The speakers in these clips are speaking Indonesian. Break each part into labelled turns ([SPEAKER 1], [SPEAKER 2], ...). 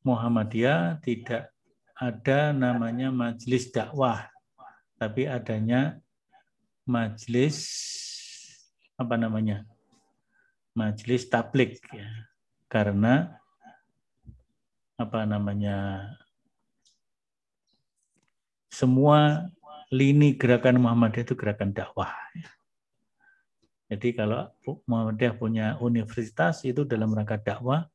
[SPEAKER 1] Muhammadiyah tidak ada namanya majelis dakwah, tapi adanya majelis majelis tabligh ya. Karena semua lini gerakan Muhammadiyah itu gerakan dakwah. Jadi kalau Muhammadiyah punya universitas itu dalam rangka dakwah,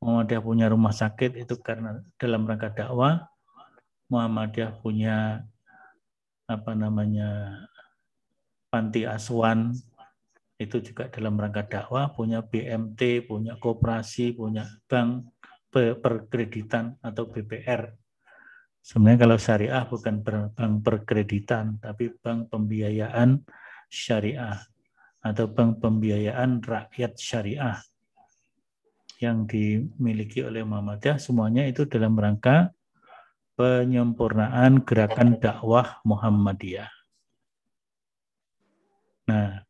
[SPEAKER 1] Muhammadiyah punya rumah sakit itu karena dalam rangka dakwah, Muhammadiyah punya panti asuhan itu juga dalam rangka dakwah, punya BMT, punya koperasi, punya bank perkreditan atau BPR. Sebenarnya kalau syariah bukan bank perkreditan, tapi bank pembiayaan syariah atau bank pembiayaan rakyat syariah yang dimiliki oleh Muhammadiyah, semuanya itu dalam rangka penyempurnaan gerakan dakwah Muhammadiyah. Nah,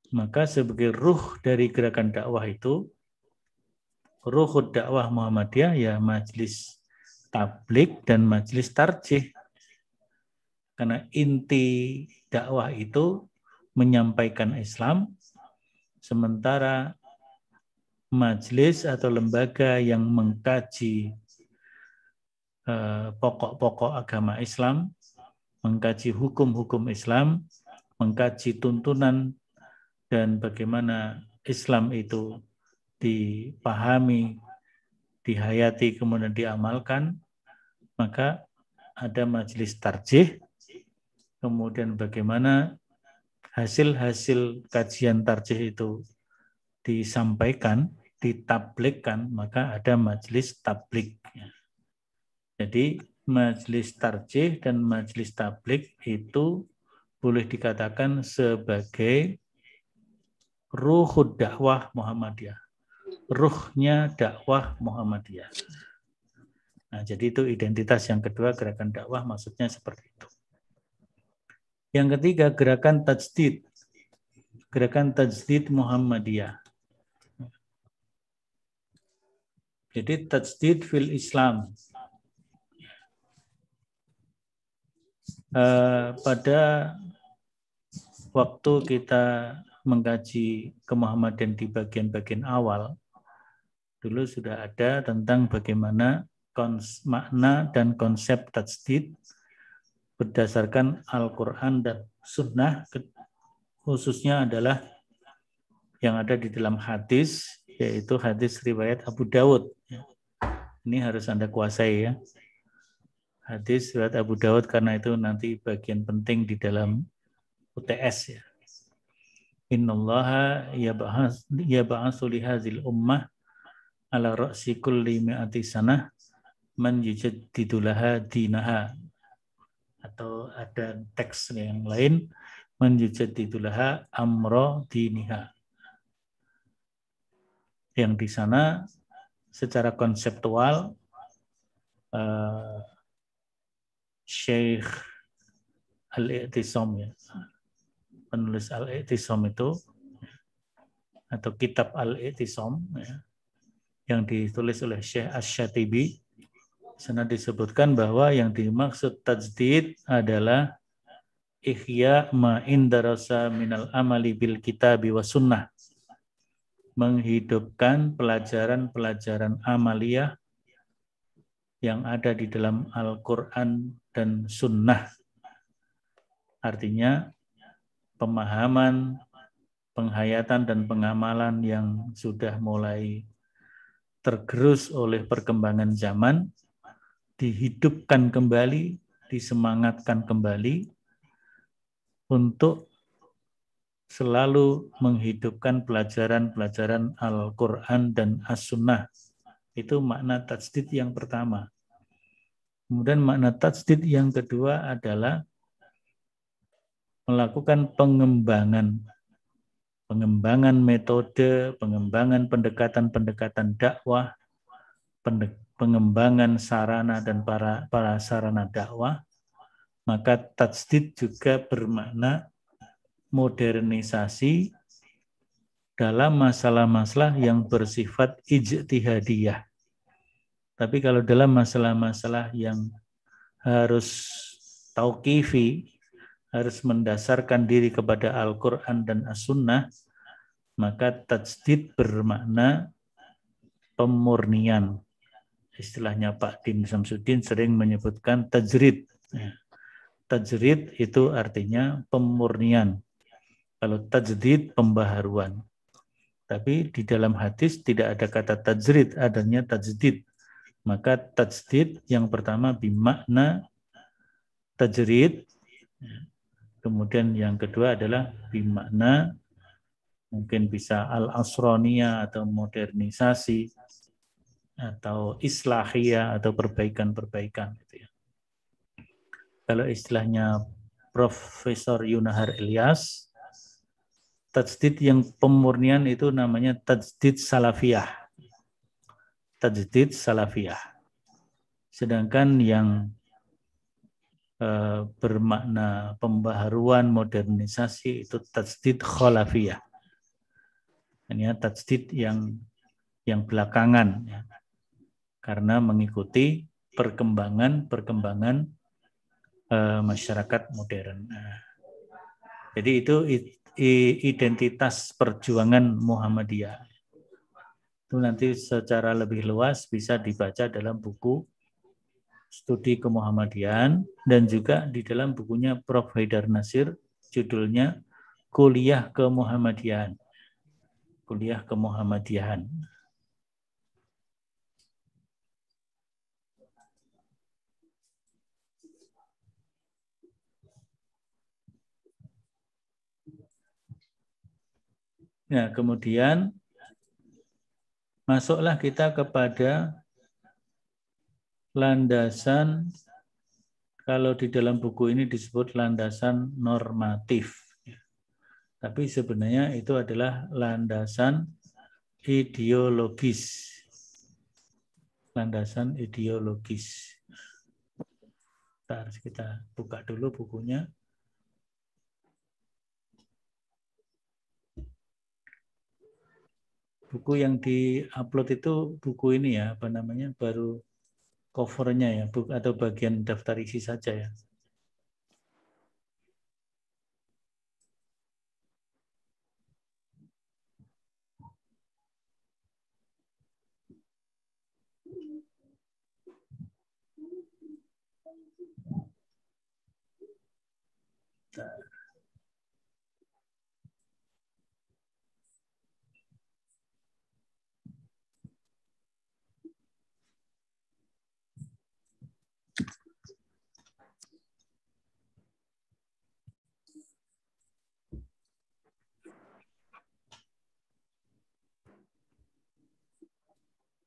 [SPEAKER 1] maka sebagai ruh dari gerakan dakwah itu, ruh dakwah Muhammadiyah ya majelis tabligh dan majelis tarjih. Karena inti dakwah itu menyampaikan Islam, sementara majelis atau lembaga yang mengkaji pokok-pokok agama Islam, mengkaji hukum-hukum Islam, mengkaji tuntunan dan bagaimana Islam itu dipahami, dihayati, kemudian diamalkan, maka ada majelis tarjih, kemudian bagaimana hasil-hasil kajian tarjih itu disampaikan, ditabligkan, maka ada majelis tabligh. Jadi majelis tarjih dan majelis tabligh itu boleh dikatakan sebagai ruhud dakwah Muhammadiyah. Ruhnya dakwah Muhammadiyah. Nah, jadi itu identitas yang kedua, gerakan dakwah maksudnya seperti itu. Yang ketiga, gerakan tajdid. Gerakan tajdid Muhammadiyah. Jadi tajdid fil Islam. Pada waktu kita mengkaji kemuhammadian di bagian-bagian awal, dulu sudah ada tentang bagaimana makna dan konsep tajdid berdasarkan Al-Quran dan Sunnah, khususnya adalah yang ada di dalam hadis, yaitu hadis riwayat Abu Dawud. Ini harus Anda kuasai ya. Hadis riwayat Abu Dawud karena itu nanti bagian penting di dalam UTS ya. Innallaha yab'atsu li hadzal ummah ala ra'si kulli mi'ati sanah man yujaddidu laha dinaha. Atau ada teks yang lain, man yujaddidu laha amra diniha. Yang di sana secara konseptual Syekh Al-I'tisam ya, penulis Al-I'tisam itu atau kitab Al-I'tisam ya, yang ditulis oleh Syekh Asy-Syatibi, sana disebutkan bahwa yang dimaksud tajdid adalah ihya ma indarasa minal amali bil kitabi wa sunnah, menghidupkan pelajaran-pelajaran amaliyah yang ada di dalam Al-Quran dan Sunnah. Artinya pemahaman, penghayatan, dan pengamalan yang sudah mulai tergerus oleh perkembangan zaman, dihidupkan kembali, disemangatkan kembali untuk selalu menghidupkan pelajaran-pelajaran Al-Quran dan As-Sunnah. Itu makna tajdid yang pertama. Kemudian makna tajdid yang kedua adalah melakukan pengembangan metode, pengembangan pendekatan-pendekatan dakwah, pengembangan sarana dan para sarana dakwah. Maka tajdid juga bermakna modernisasi dalam masalah-masalah yang bersifat ijtihadiyah. Tapi kalau dalam masalah-masalah yang harus tauqifi, harus mendasarkan diri kepada Al-Quran dan As-Sunnah, maka tajdid bermakna pemurnian. Istilahnya Pak Din Samsudin sering menyebutkan tajrid. Tajrid itu artinya pemurnian. Kalau tajdid pembaharuan. Tapi di dalam hadis tidak ada kata tajrid, adanya tajdid. Maka tajdid yang pertama bimakna tajrid. Kemudian yang kedua adalah bimakna mungkin bisa al-asroniyah atau modernisasi atau islahiyah atau perbaikan-perbaikan gitu ya. Kalau istilahnya Profesor Yunahar Ilyas, tajdid yang pemurnian itu namanya tajdid salafiyah. Tajdid salafiyah. Sedangkan yang bermakna pembaharuan, modernisasi itu tajdid khalafiyah. Ini tajdid yang belakangan ya. Karena mengikuti perkembangan masyarakat modern. Jadi itu identitas perjuangan Muhammadiyah. Itu nanti secara lebih luas bisa dibaca dalam buku Studi Kemuhammadian dan juga di dalam bukunya Prof. Haidar Nasir, judulnya Kuliah Kemuhammadian. Kuliah Kemuhammadian. Nah, kemudian masuklah kita kepada landasan, kalau di dalam buku ini disebut landasan normatif. Tapi sebenarnya itu adalah landasan ideologis. Landasan ideologis. Kita buka dulu bukunya. Buku yang di-upload itu buku ini ya, apa namanya, baru covernya ya, atau bagian daftar isi saja ya.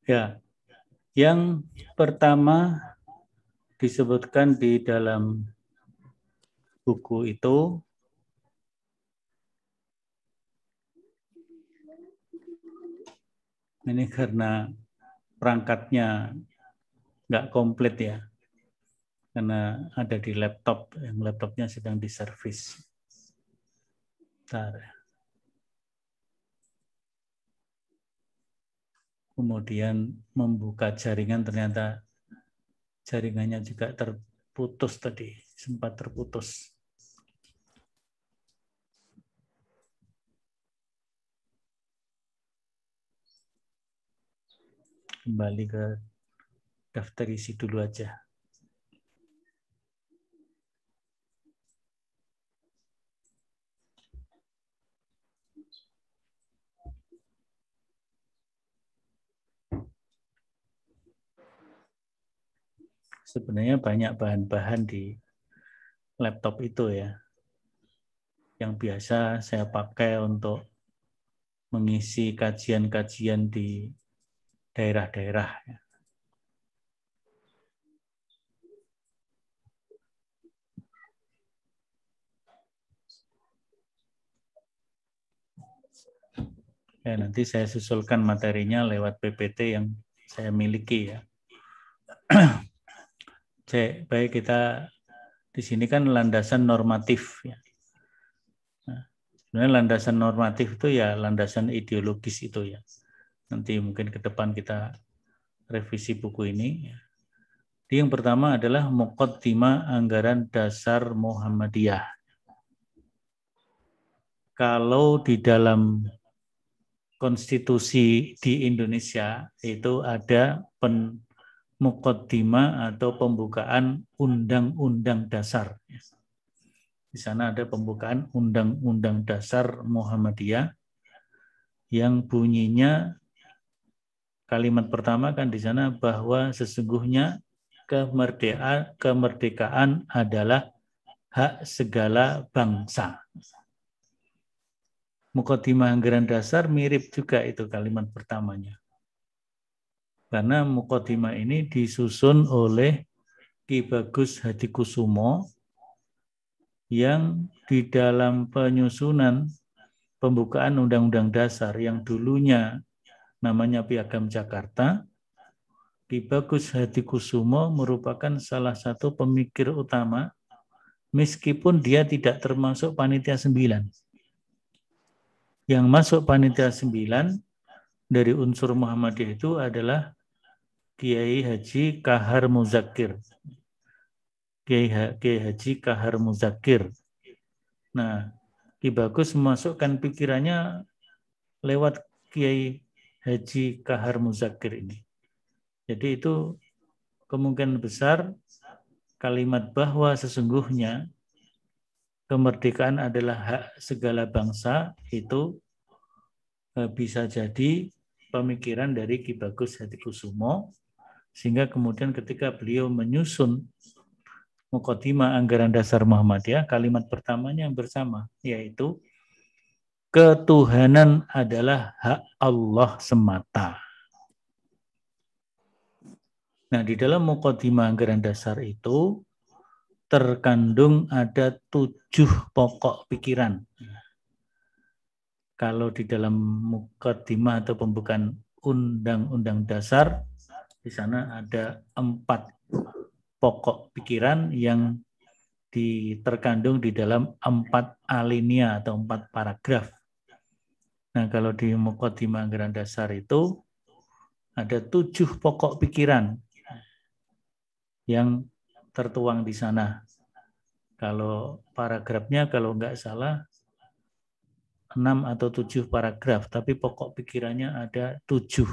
[SPEAKER 1] Ya, yang pertama disebutkan di dalam buku itu ini karena perangkatnya nggak komplit ya, karena ada di laptop, yang laptopnya sedang diservis. Bentar. Kemudian membuka jaringan, ternyata jaringannya juga terputus tadi, sempat terputus. Kembali ke daftar isi dulu aja. Sebenarnya banyak bahan-bahan di laptop itu ya, yang biasa saya pakai untuk mengisi kajian-kajian di daerah-daerah. Ya, nanti saya susulkan materinya lewat PPT yang saya miliki ya. Baik, kita di sini kan landasan normatif ya. Nah, sebenarnya landasan normatif itu ya landasan ideologis itu ya. Nanti mungkin ke depan kita revisi buku ini. Yang pertama adalah Muqaddimah Anggaran Dasar Muhammadiyah. Kalau di dalam konstitusi di Indonesia itu ada muqaddimah atau pembukaan Undang-Undang Dasar. Di sana ada pembukaan Undang-Undang Dasar Muhammadiyah yang bunyinya kalimat pertama kan di sana bahwa sesungguhnya kemerdekaan adalah hak segala bangsa. Muqaddimah Anggaran Dasar mirip juga itu kalimat pertamanya. Karena muqaddimah ini disusun oleh Ki Bagus Hadikusumo yang di dalam penyusunan pembukaan Undang-Undang Dasar yang dulunya namanya Piagam Jakarta, Ki Bagus Hadikusumo merupakan salah satu pemikir utama meskipun dia tidak termasuk Panitia 9. Yang masuk Panitia 9 dari unsur Muhammadiyah itu adalah Kiai Haji Kahar Muzakir. Kiai Haji Kahar Muzakir. Nah, Ki Bagus memasukkan pikirannya lewat Kiai Haji Kahar Muzakir ini. Jadi itu kemungkinan besar kalimat bahwa sesungguhnya kemerdekaan adalah hak segala bangsa itu bisa jadi pemikiran dari Ki Bagus Hadikusumo, sehingga kemudian ketika beliau menyusun Muqaddimah Anggaran Dasar Muhammadiyah, kalimat pertamanya yang bersama, yaitu ketuhanan adalah hak Allah semata. Nah, di dalam Muqaddimah Anggaran Dasar itu terkandung ada 7 pokok pikiran. Kalau di dalam Muqaddimah atau pembukaan Undang-Undang Dasar, di sana ada 4 pokok pikiran yang terkandung di dalam 4 alinea atau 4 paragraf. Nah, kalau di Muqaddimah Anggaran Dasar itu ada 7 pokok pikiran yang tertuang di sana. Kalau paragrafnya kalau nggak salah 6 atau 7 paragraf, tapi pokok pikirannya ada 7.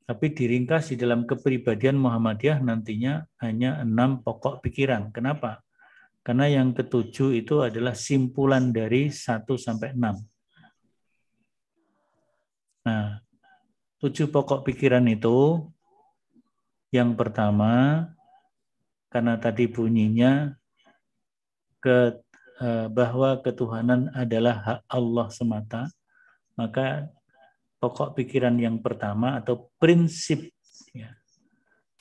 [SPEAKER 1] Tapi diringkas di dalam kepribadian Muhammadiyah nantinya hanya 6 pokok pikiran. Kenapa? Karena yang ke-7 itu adalah simpulan dari 1 sampai 6. Nah, 7 pokok pikiran itu yang pertama, karena tadi bunyinya bahwa ketuhanan adalah hak Allah semata, maka pokok pikiran yang pertama atau prinsip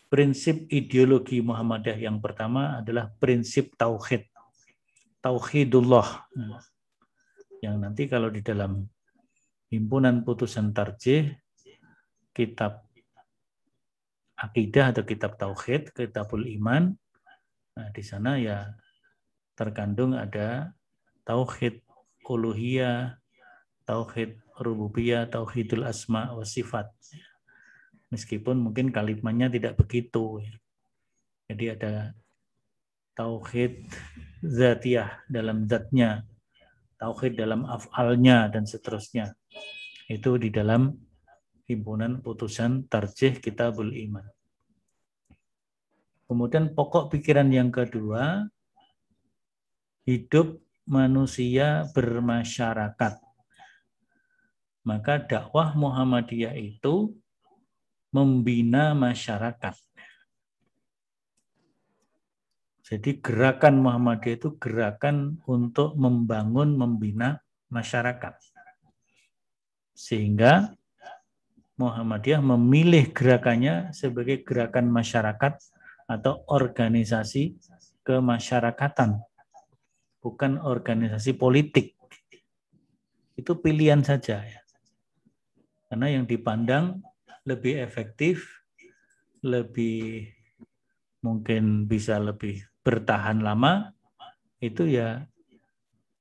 [SPEAKER 1] prinsip ideologi Muhammadiyah yang pertama adalah prinsip tauhid. Tauhidullah. Yang nanti kalau di dalam himpunan putusan tarjih, kitab akidah atau kitab tauhid, kitabul iman, nah di sana ya terkandung ada tauhid uluhiyah, tauhid rububiyah, tauhidul asma wa sifat. Meskipun mungkin kalimatnya tidak begitu. Jadi ada tauhid zatiyah dalam zatnya, tauhid dalam af'alnya, dan seterusnya. Itu di dalam himpunan putusan tarjih kitabul iman. Kemudian pokok pikiran yang kedua, hidup manusia bermasyarakat. Maka dakwah Muhammadiyah itu membina masyarakat. Jadi gerakan Muhammadiyah itu gerakan untuk membangun, membina masyarakat. Sehingga Muhammadiyah memilih gerakannya sebagai gerakan masyarakat atau organisasi kemasyarakatan, bukan organisasi politik. Itu pilihan saja. Karena yang dipandang lebih efektif, lebih mungkin bisa lebih bertahan lama, itu ya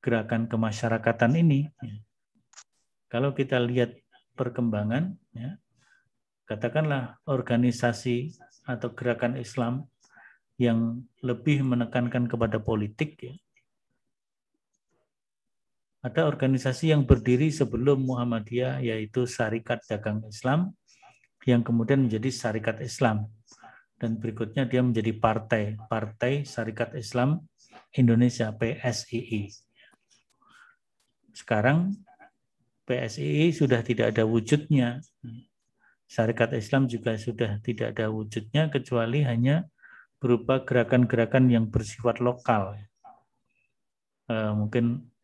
[SPEAKER 1] gerakan kemasyarakatan ini. Kalau kita lihat perkembangan, ya, katakanlah organisasi atau gerakan Islam yang lebih menekankan kepada politik, ya. Ada organisasi yang berdiri sebelum Muhammadiyah, yaitu Syarikat Dagang Islam, yang kemudian menjadi Syarikat Islam. Dan berikutnya dia menjadi Partai Syarikat Islam Indonesia, PSII. Sekarang PSII sudah tidak ada wujudnya. Syarikat Islam juga sudah tidak ada wujudnya, kecuali hanya berupa gerakan-gerakan yang bersifat lokal. Mungkin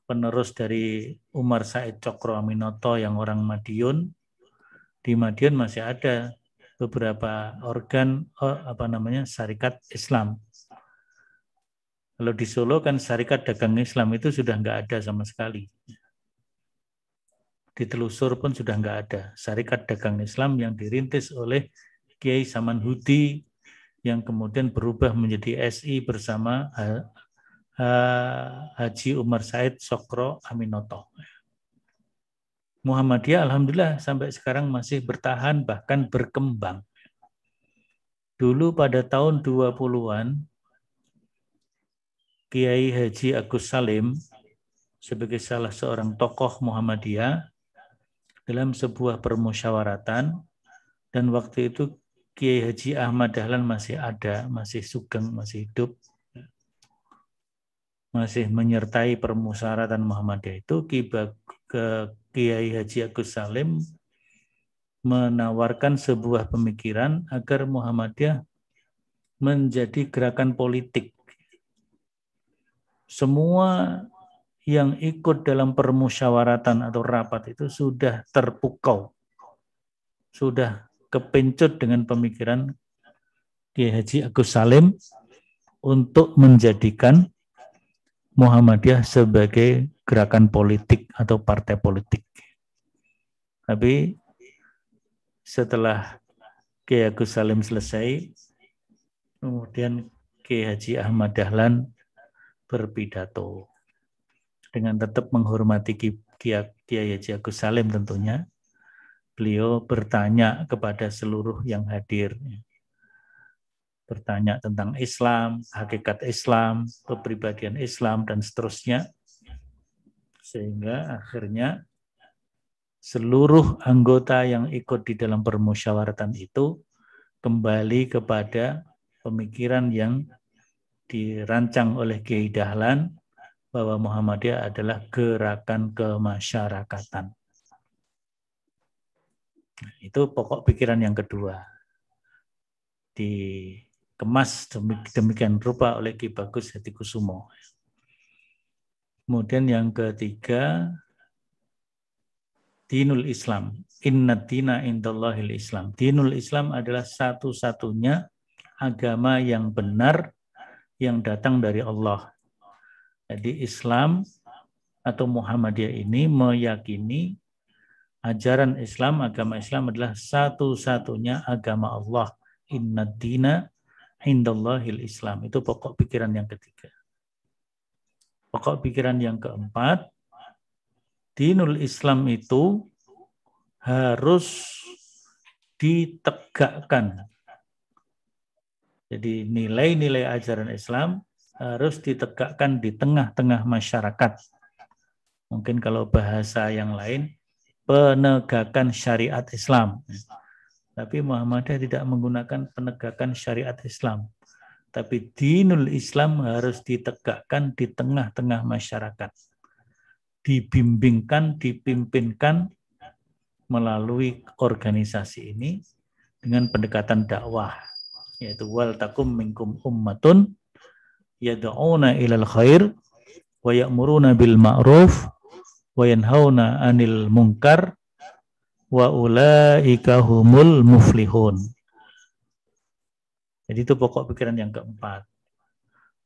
[SPEAKER 1] penerus dari Umar Said Cokro Aminoto yang orang Madiun. Di Madiun masih ada beberapa organ Syarikat Islam. Kalau di Solo kan Syarikat Dagang Islam itu sudah nggak ada sama sekali. Di Telusur pun sudah nggak ada. Syarikat Dagang Islam yang dirintis oleh Kiai Samanhudi yang kemudian berubah menjadi SI bersama Haji Umar Said Cokro Aminoto. Muhammadiyah alhamdulillah sampai sekarang masih bertahan, bahkan berkembang. Dulu pada tahun 20-an, Kiai Haji Agus Salim sebagai salah seorang tokoh Muhammadiyah dalam sebuah permusyawaratan, dan waktu itu Kiai Haji Ahmad Dahlan masih ada, masih sugeng, masih hidup, masih menyertai permusyawaratan Muhammadiyah itu. Kiai Haji Agus Salim menawarkan sebuah pemikiran agar Muhammadiyah menjadi gerakan politik. Semua yang ikut dalam permusyawaratan atau rapat itu sudah terpukau, sudah kepencut dengan pemikiran Kiai Haji Agus Salim untuk menjadikan Muhammadiyah sebagai gerakan politik atau partai politik. Tapi setelah Kiai Agus Salim selesai, kemudian Kiai Haji Ahmad Dahlan berpidato dengan tetap menghormati Kiai Haji Agus Salim tentunya. Beliau bertanya kepada seluruh yang hadir. Bertanya tentang Islam, hakikat Islam, kepribadian Islam, dan seterusnya. Sehingga akhirnya seluruh anggota yang ikut di dalam permusyawaratan itu kembali kepada pemikiran yang dirancang oleh Kiai Dahlan, bahwa Muhammadiyah adalah gerakan kemasyarakatan. Itu pokok pikiran yang kedua. Dikemas demikian rupa oleh Ki Bagus Hadikusumo. Kemudian yang ketiga, dinul Islam. Inna dina indallahil Islam. Dinul Islam adalah satu-satunya agama yang benar yang datang dari Allah. Jadi Islam atau Muhammadiyah ini meyakini ajaran Islam, agama Islam adalah satu-satunya agama Allah. Inna dina indallahil Islam. Itu pokok pikiran yang ketiga. Pokok pikiran yang keempat, dinul Islam itu harus ditegakkan. Jadi nilai-nilai ajaran Islam harus ditegakkan di tengah-tengah masyarakat. Mungkin kalau bahasa yang lain, penegakan syariat Islam. Tapi Muhammadiyah tidak menggunakan penegakan syariat Islam. Tapi dinul Islam harus ditegakkan di tengah-tengah masyarakat. Dibimbingkan, dipimpinkan melalui organisasi ini dengan pendekatan dakwah. Yaitu wal takum minkum ummatun yad'una ilal khair wa ya'muruna bil ma'ruf wa yanhauna 'anil munkar wa ulaika humul muflihun. Jadi itu pokok pikiran yang keempat.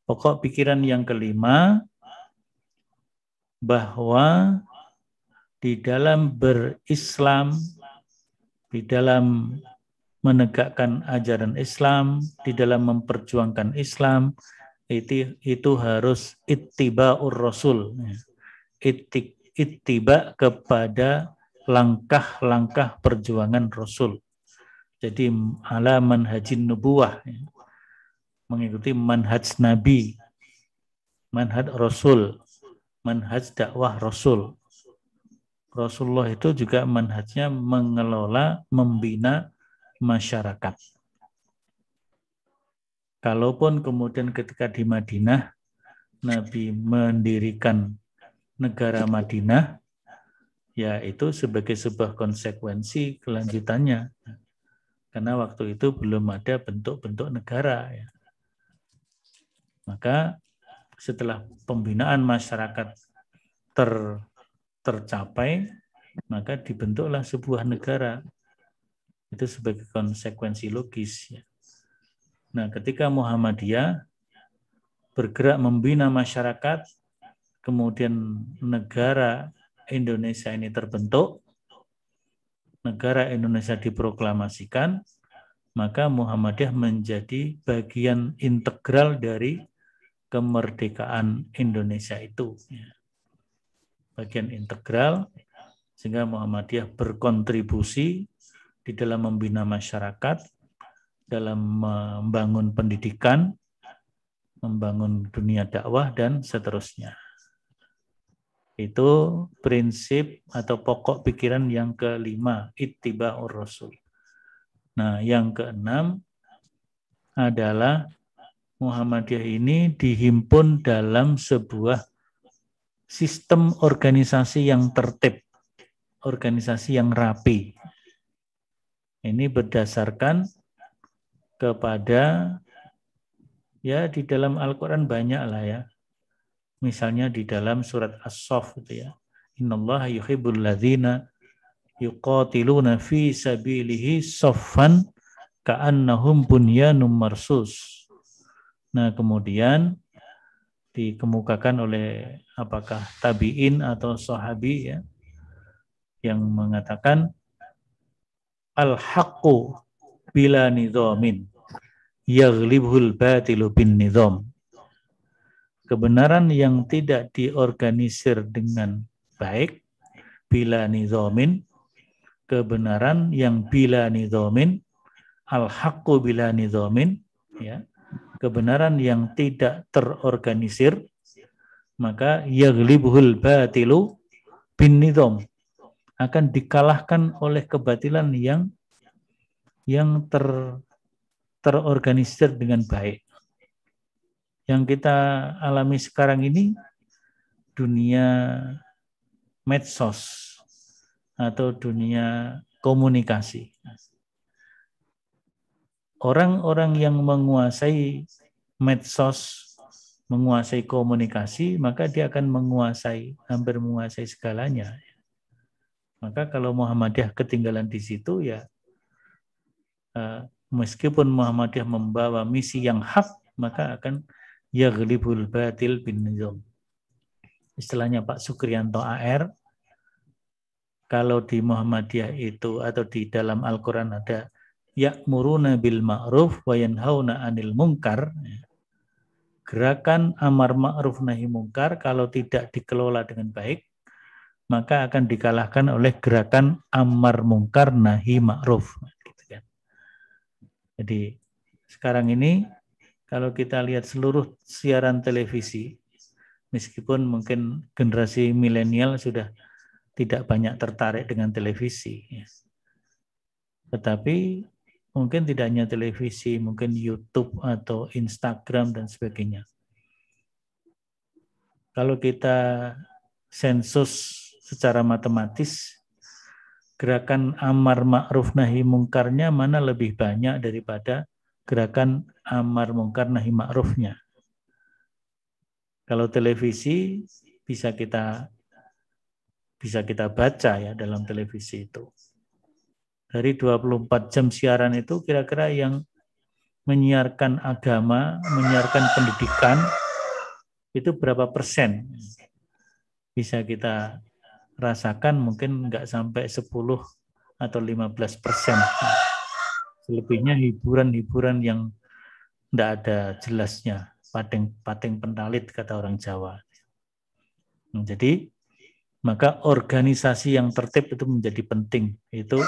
[SPEAKER 1] Pokok pikiran yang kelima, bahwa di dalam berislam, di dalam menegakkan ajaran Islam, di dalam memperjuangkan Islam, itu harus ittiba'ur rasul. Ittiba kepada langkah-langkah perjuangan Rasul. Jadi ala manhajin nubuwah, mengikuti manhaj Nabi, manhaj Rasul, manhaj dakwah Rasul. Rasulullah itu juga manhajnya mengelola, membina masyarakat. Kalaupun kemudian ketika di Madinah, Nabi mendirikan negara Madinah, ya itu sebagai sebuah konsekuensi kelanjutannya. Karena waktu itu belum ada bentuk-bentuk negara. Ya. Maka setelah pembinaan masyarakat tercapai, maka dibentuklah sebuah negara. Itu sebagai konsekuensi logis. Ya. Nah, ketika Muhammadiyah bergerak membina masyarakat, kemudian negara Indonesia ini terbentuk, negara Indonesia diproklamasikan, maka Muhammadiyah menjadi bagian integral dari kemerdekaan Indonesia itu. Bagian integral, sehingga Muhammadiyah berkontribusi di dalam membina masyarakat, dalam membangun pendidikan, membangun dunia dakwah, dan seterusnya. Itu prinsip atau pokok pikiran yang kelima, ittiba'ur Rasul. Nah, yang keenam adalah Muhammadiyah ini dihimpun dalam sebuah sistem organisasi yang tertib, organisasi yang rapi. Ini berdasarkan kepada, ya di dalam Al-Quran banyak lah ya. Misalnya di dalam surat As-Saff itu ya. Innallaha yuhibbul ladzina yuqatiluna fi sabilihi saffan ka'annahum bunyanum marsus. Nah, kemudian dikemukakan oleh apakah tabi'in atau sahabi ya, yang mengatakan al-haqqu bila nidhamin yaghlibul batilu bin nidham. Kebenaran yang tidak diorganisir dengan baik, bila nidhamin, kebenaran yang bila nidhamin, al-haqqu bila nidhamin, ya, kebenaran yang tidak terorganisir, maka yaghlibuhul batilu bin nidham, akan dikalahkan oleh kebatilan yang terorganisir dengan baik. Yang kita alami sekarang ini dunia medsos atau dunia komunikasi. Orang-orang yang menguasai medsos, menguasai komunikasi, maka dia akan hampir menguasai segalanya. Maka kalau Muhammadiyah ketinggalan di situ, ya meskipun Muhammadiyah membawa misi yang hak, maka akan yaghlibul batil bin nizam. Istilahnya Pak Sukriyanto AR, kalau di Muhammadiyah itu atau di dalam Al-Quran ada ya'muruna bil ma'ruf wa yanhauna 'anil munkar. Gerakan amar ma'ruf nahi munkar kalau tidak dikelola dengan baik, maka akan dikalahkan oleh gerakan amar munkar nahi ma'ruf. Gitu kan. Jadi sekarang ini kalau kita lihat seluruh siaran televisi, meskipun mungkin generasi milenial sudah tidak banyak tertarik dengan televisi, tetapi mungkin tidak hanya televisi, mungkin YouTube atau Instagram dan sebagainya. Kalau kita sensus secara matematis, gerakan amar ma'ruf nahi mungkarnya mana lebih banyak daripada gerakan amar mungkar nahi ma'rufnya. Kalau televisi bisa kita baca ya dalam televisi itu. Dari 24 jam siaran itu kira-kira yang menyiarkan agama, menyiarkan pendidikan itu berapa persen? Bisa kita rasakan mungkin nggak sampai 10 atau 15%. Selebihnya hiburan-hiburan yang nggak ada jelasnya, pating pentalit kata orang Jawa. Jadi Maka organisasi yang tertib itu menjadi penting. Itu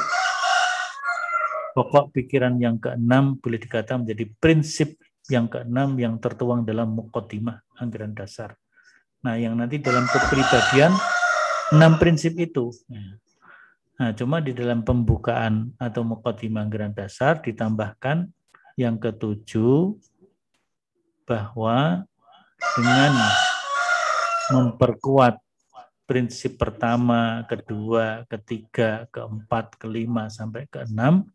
[SPEAKER 1] pokok pikiran yang keenam, boleh dikatakan menjadi prinsip yang keenam yang tertuang dalam muqaddimah anggaran dasar. Nah, yang nanti dalam kepribadian 6 prinsip itu. Nah, cuma di dalam pembukaan atau muqaddimah anggaran dasar ditambahkan yang ketujuh, bahwa dengan memperkuat prinsip pertama, kedua, ketiga, keempat, kelima, sampai keenam,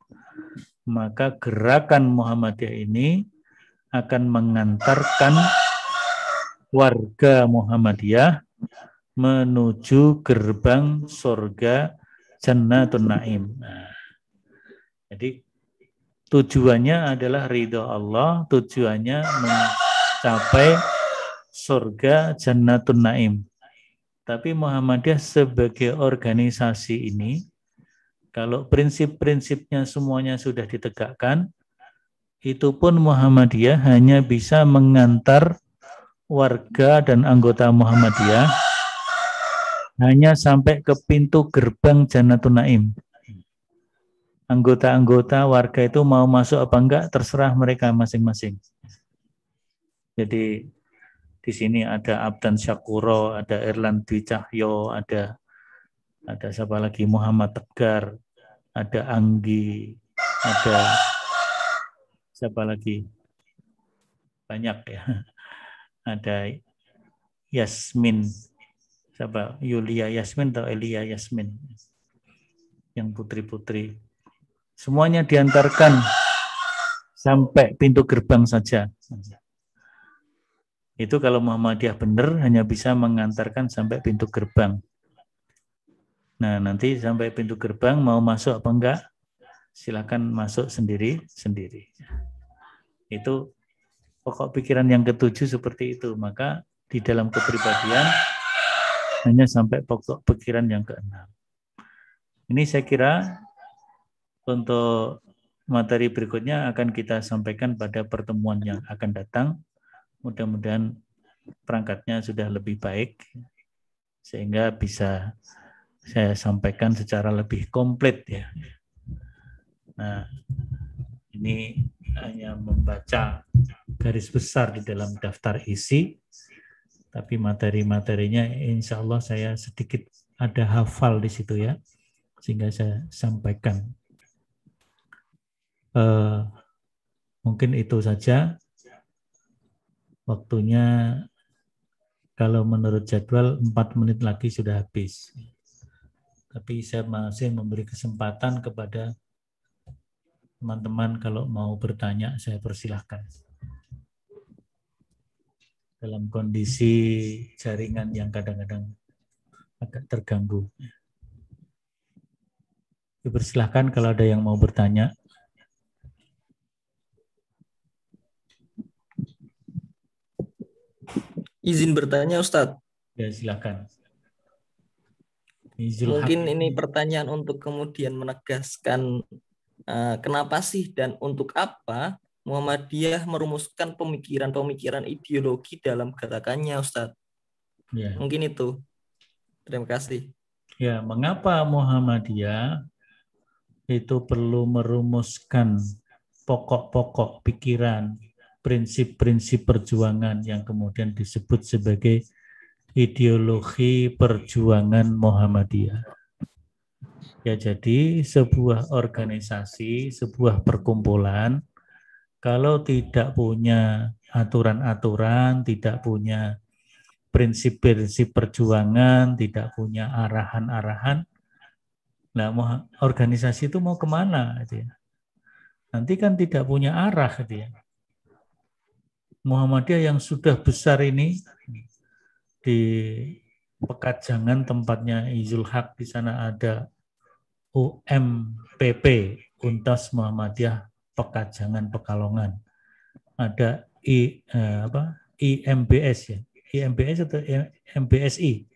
[SPEAKER 1] maka gerakan Muhammadiyah ini akan mengantarkan warga Muhammadiyah menuju gerbang surga Jannatun Naim. Nah, jadi tujuannya adalah ridho Allah, tujuannya mencapai surga Jannatun Naim. Tapi Muhammadiyah sebagai organisasi ini, kalau prinsip-prinsipnya semuanya sudah ditegakkan, itu pun Muhammadiyah hanya bisa mengantar warga dan anggota Muhammadiyah hanya sampai ke pintu gerbang Jannatun Naim. Anggota-anggota warga itu mau masuk apa enggak, terserah mereka masing-masing. Jadi di sini ada Abdan Syakuro, ada Erlan Dwi Cahyo, ada siapa lagi, Muhammad Tegar, ada Anggi, ada siapa lagi, banyak ya, ada Yasmin, siapa, Yulia Yasmin atau Elia Yasmin, yang putri-putri, semuanya diantarkan sampai pintu gerbang saja. Itu kalau Muhammadiyah benar hanya bisa mengantarkan sampai pintu gerbang. Nah, nanti sampai pintu gerbang mau masuk apa enggak, silakan masuk sendiri-sendiri. Itu pokok pikiran yang ketujuh seperti itu. Maka di dalam kepribadian hanya sampai pokok pikiran yang keenam. Ini saya kira untuk materi berikutnya akan kita sampaikan pada pertemuan yang akan datang. Mudah-mudahan perangkatnya sudah lebih baik sehingga bisa saya sampaikan secara lebih komplit ya. Nah, ini hanya membaca garis besar di dalam daftar isi, tapi materi-materinya insya Allah saya sedikit ada hafal di situ ya, sehingga saya sampaikan. Mungkin itu saja. Waktunya kalau menurut jadwal 4 menit lagi sudah habis. Tapi saya masih memberi kesempatan kepada teman-teman kalau mau bertanya, saya persilahkan. Dalam kondisi jaringan yang kadang-kadang agak terganggu. Persilahkan kalau ada yang mau bertanya.
[SPEAKER 2] Izin bertanya, Ustadz.
[SPEAKER 1] Ya, silakan.
[SPEAKER 2] Mungkin ini pertanyaan untuk kemudian menegaskan kenapa sih dan untuk apa Muhammadiyah merumuskan pemikiran-pemikiran ideologi dalam gerakannya, Ustadz. Ya. Mungkin itu. Terima kasih.
[SPEAKER 1] Ya, mengapa Muhammadiyah itu perlu merumuskan pokok-pokok pikiran, prinsip-prinsip perjuangan yang kemudian disebut sebagai ideologi perjuangan Muhammadiyah. Ya, jadi sebuah organisasi, sebuah perkumpulan, kalau tidak punya aturan-aturan, tidak punya prinsip-prinsip perjuangan, tidak punya arahan-arahan, nah organisasi itu mau kemana? Gitu ya. Nanti kan tidak punya arah. Gitu ya. Muhammadiyah yang sudah besar ini, di Pekajangan tempatnya Izul Haq, di sana ada UMPP, Untas Muhammadiyah Pekajangan Pekalongan. Ada IMBS ya. IMBS atau MBSI?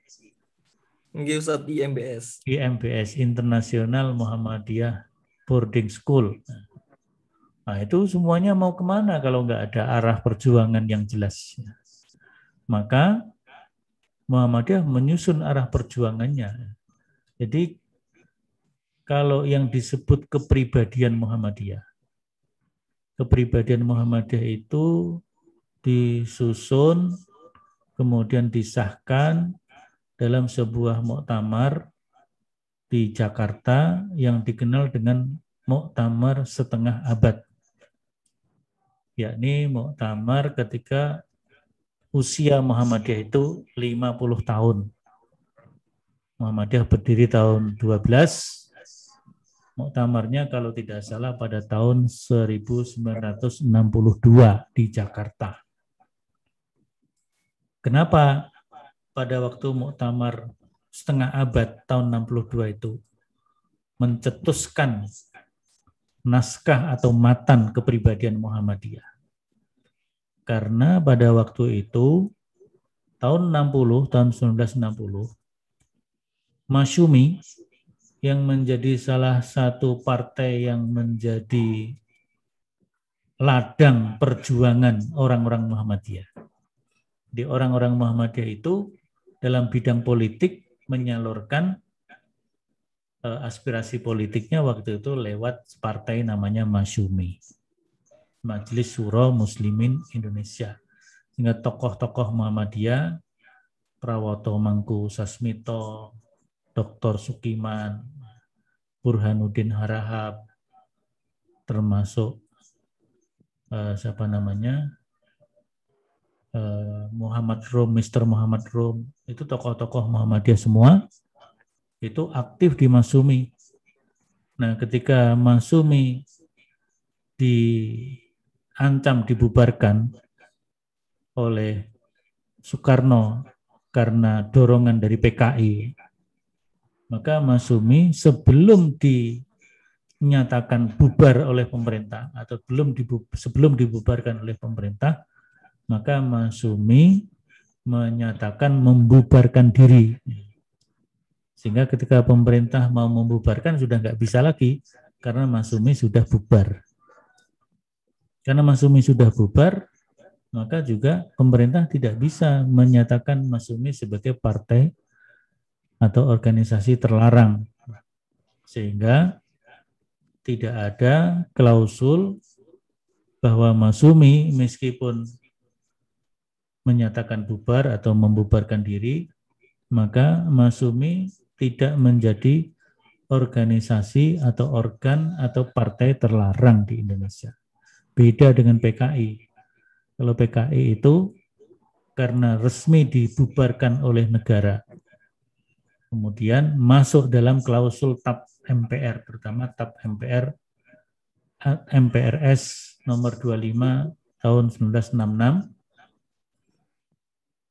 [SPEAKER 2] Nggih Ustaz, IMBS.
[SPEAKER 1] IMBS, International Muhammadiyah Boarding School. Nah, itu semuanya mau kemana kalau nggak ada arah perjuangan yang jelas. Maka Muhammadiyah menyusun arah perjuangannya. Jadi kalau yang disebut kepribadian Muhammadiyah itu disusun, kemudian disahkan dalam sebuah muktamar di Jakarta yang dikenal dengan muktamar setengah abad. Yakni muktamar ketika usia Muhammadiyah itu 50 tahun. Muhammadiyah berdiri tahun 12, muktamarnya kalau tidak salah pada tahun 1962 di Jakarta. Kenapa pada waktu muktamar setengah abad tahun 62 itu mencetuskan naskah atau matan kepribadian Muhammadiyah? Karena pada waktu itu tahun 1960 Masyumi yang menjadi salah satu partai yang menjadi ladang perjuangan orang-orang Muhammadiyah. Di orang-orang Muhammadiyah itu dalam bidang politik menyalurkan aspirasi politiknya waktu itu lewat partai namanya Masyumi, Majelis Syuro Muslimin Indonesia. Sehingga tokoh-tokoh Muhammadiyah, Prawoto Mangku Sasmito, Dr. Sukiman, Burhanuddin Harahap, termasuk Muhammad Rum, Mr. Muhammad Rum, itu tokoh-tokoh Muhammadiyah semua, itu aktif di Masyumi. Nah, ketika Masyumi diancam dibubarkan oleh Soekarno karena dorongan dari PKI, maka Masyumi sebelum dinyatakan bubar oleh pemerintah atau sebelum dibubarkan oleh pemerintah, maka Masyumi menyatakan membubarkan diri. Sehingga ketika pemerintah mau membubarkan sudah nggak bisa lagi karena Masyumi sudah bubar. Karena Masyumi sudah bubar, maka juga pemerintah tidak bisa menyatakan Masyumi sebagai partai atau organisasi terlarang, sehingga tidak ada klausul bahwa Masyumi meskipun menyatakan bubar atau membubarkan diri, maka Masyumi tidak menjadi organisasi atau organ atau partai terlarang di Indonesia. Beda dengan PKI. Kalau PKI itu karena resmi dibubarkan oleh negara, kemudian masuk dalam klausul TAP MPR, terutama TAP MPRS nomor 25 tahun 1966,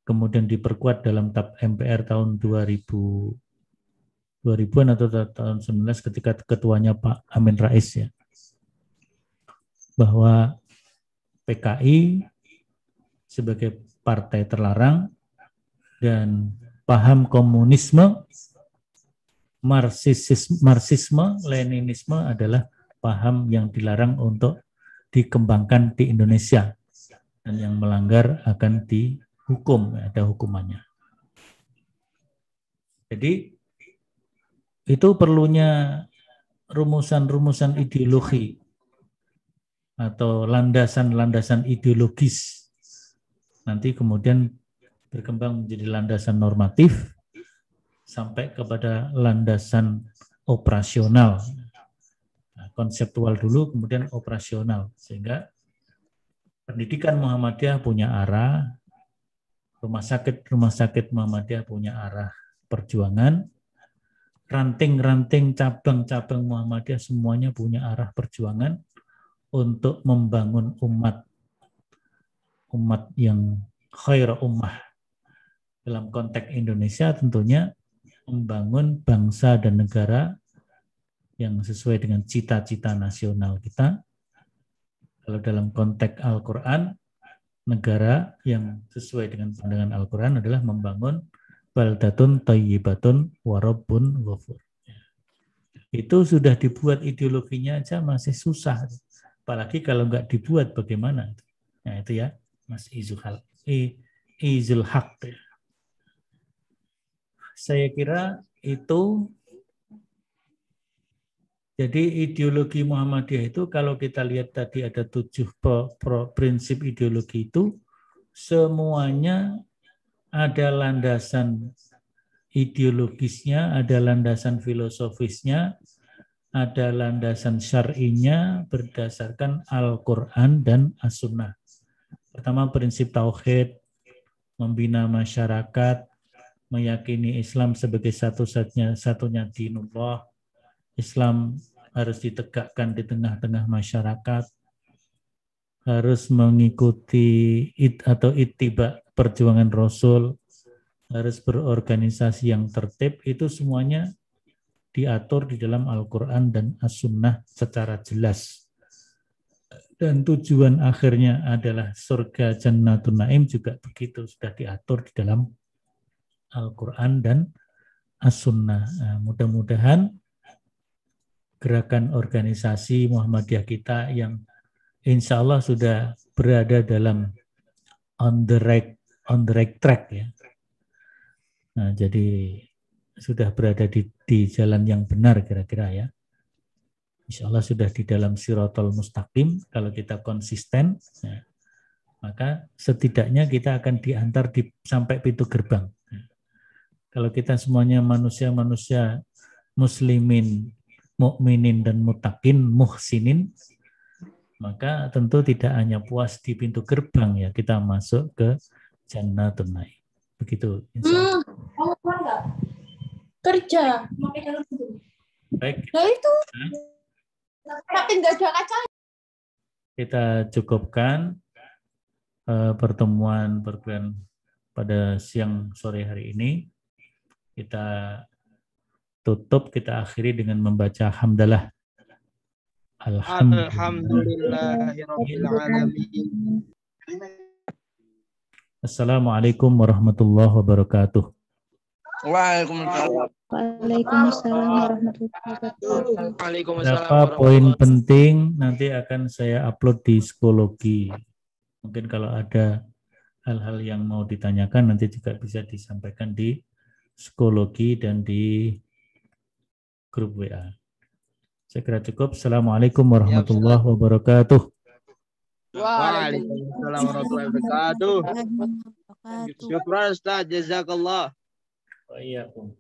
[SPEAKER 1] kemudian diperkuat dalam TAP MPR tahun 2000-an atau tahun 19 ketika ketuanya Pak Amin Rais, ya, bahwa PKI sebagai partai terlarang dan paham komunisme, Marxisme, Leninisme adalah paham yang dilarang untuk dikembangkan di Indonesia dan yang melanggar akan dihukum, ada hukumannya. Jadi itu perlunya rumusan-rumusan ideologi atau landasan-landasan ideologis, nanti kemudian berkembang menjadi landasan normatif sampai kepada landasan operasional. Nah, konseptual dulu, kemudian operasional, sehingga pendidikan Muhammadiyah punya arah, rumah sakit Muhammadiyah punya arah perjuangan, ranting-ranting cabang-cabang Muhammadiyah semuanya punya arah perjuangan untuk membangun umat yang khair ummah. Dalam konteks Indonesia tentunya membangun bangsa dan negara yang sesuai dengan cita-cita nasional kita. Kalau dalam konteks Al-Quran, negara yang sesuai dengan pandangan Al-Quran adalah membangun baldatun thayyibatun warabbun ghafur. Itu sudah dibuat ideologinya aja masih susah. Apalagi kalau nggak dibuat bagaimana? Nah itu ya, Mas Izul Haq. saya kira itu. Jadi ideologi Muhammadiyah itu kalau kita lihat tadi ada 7 prinsip ideologi itu, semuanya ada landasan ideologisnya, ada landasan filosofisnya, ada landasan syar'inya berdasarkan Al-Quran dan As-Sunnah. Pertama prinsip tauhid, membina masyarakat, meyakini Islam sebagai satunya dinullah. Islam harus ditegakkan di tengah-tengah masyarakat, harus mengikuti atau ittiba perjuangan Rasul, harus berorganisasi yang tertib, itu semuanya diatur di dalam Al-Quran dan As-Sunnah secara jelas. Dan tujuan akhirnya adalah surga Jannatun Naim juga begitu, sudah diatur di dalam Al-Quran dan As-Sunnah. Nah, mudah-mudahan gerakan organisasi Muhammadiyah kita yang insya Allah sudah berada dalam on the right track ya. Nah, jadi sudah berada di jalan yang benar kira-kira ya. Insya Allah sudah di dalam sirotol mustaqim. Kalau kita konsisten, ya, maka setidaknya kita akan diantar sampai pintu gerbang. Kalau kita semuanya manusia-manusia muslimin, mukminin dan mutakin, muhsinin, maka tentu tidak hanya puas di pintu gerbang ya, kita masuk ke Jannatun Naim. Begitu insya Allah.
[SPEAKER 3] Kerja.
[SPEAKER 1] Baik.
[SPEAKER 3] Nah itu. Tapi nggak ada kaca.
[SPEAKER 1] Kita cukupkan pertemuan pada siang sore hari ini. Kita tutup, kita akhiri dengan membaca hamdalah. Alhamdulillahirrahmanirrahim. Assalamualaikum warahmatullahi wabarakatuh.
[SPEAKER 3] Waalaikumsalam warahmatullahi wabarakatuh.
[SPEAKER 1] Berapa poin penting nanti akan saya upload di psikologi. Mungkin kalau ada hal-hal yang mau ditanyakan nanti juga bisa disampaikan di psikologi dan di grup WA. Saya kira cukup. Assalamualaikum warahmatullahi wabarakatuh.
[SPEAKER 4] Waalaikumsalam warahmatullahi wabarakatuh. Syukran Ustaz, jazakallah.
[SPEAKER 1] Wa iyyakum.